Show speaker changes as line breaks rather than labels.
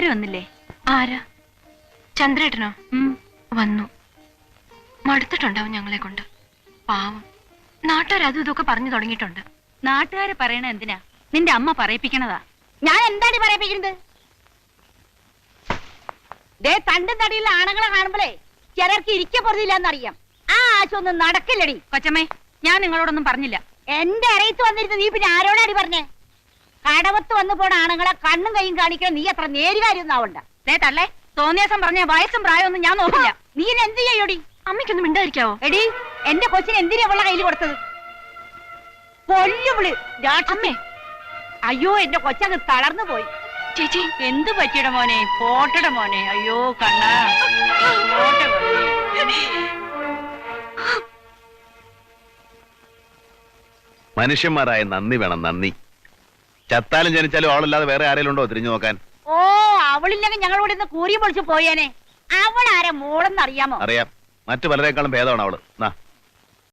നാട്ടുകാർ വന്നില്ലേ?
ആരാ? ചന്ദ്രേട്ടനോ? വന്നു. മടുത്തിട്ടുണ്ടാവും ഞങ്ങളെ കൊണ്ട്. പാവം നാട്ടുകാർ അതും ഇതൊക്കെ പറഞ്ഞു തുടങ്ങിയിട്ടുണ്ട്.
നാട്ടുകാരെ പറയണ എന്തിനാ? നിന്റെ അമ്മ പറയിപ്പിക്കണതാ.
ഞാൻ എന്താണ് പറയിപ്പിക്കുന്നത്? തണ്ടും തടിയുള്ള ആണുങ്ങളെ കാണുമ്പോഴേ ചിലർക്ക് ഇരിക്കപ്പെടുന്നില്ലെന്നറിയാം. ആ ആശൊന്നും നടക്കില്ലടി.
കൊച്ചമ്മേ, ഞാൻ നിങ്ങളോടൊന്നും പറഞ്ഞില്ല.
എന്റെ അറിയത്ത് വന്നിരുന്ന നീ പിന്നെ ആരോടാടി പറഞ്ഞേ? കടവത്ത് വന്നു പോണ ആണുങ്ങളെ കണ്ണും കൈയും കാണിക്കാൻ നീ അത്ര നേരുകാര്യൊന്നും ആവണ്ട.
തള്ളേ, തോന്നിയാസം പറഞ്ഞ വയസ്സും പ്രായമൊന്നും ഞാൻ നോക്കില്ല.
നീ എന്ത് ചെയ്യോടി?
അമ്മയ്ക്കൊന്നും മിണ്ടായിരിക്കാവോ?
എടി, എന്റെ കൊച്ചിന് എന്തിനാ അവളുടെ കയ്യിൽ കൊടുത്തത്? കൊല്ലുവിളി രാക്ഷസേ. അയ്യോ, എന്റെ കൊച്ചങ്ങ് തളർന്നു പോയി.
ചേച്ചി,
എന്ത് പറ്റിയുടെ മോനെ? പോട്ടയുടെ മോനെ. അയ്യോ കണ്ണാ,
മനുഷ്യന്മാരായ നന്ദി വേണം, നന്ദി. ചത്താലും ജനിച്ചാലും അവളല്ലാതെ വേറെ ആരെങ്കിലും ഉണ്ടോ തിരിഞ്ഞു നോക്കാൻ?
ഓ, അവളില്ലെങ്കിൽ ഞങ്ങളോട് ഇന്ന് കൂരി പൊളിച്ചു പോയേനെ. അവളാരെ മോളെന്നറിയാമോ?
അറിയാം. മറ്റു പലരെക്കാളും ഭേദമാണ് അവള്.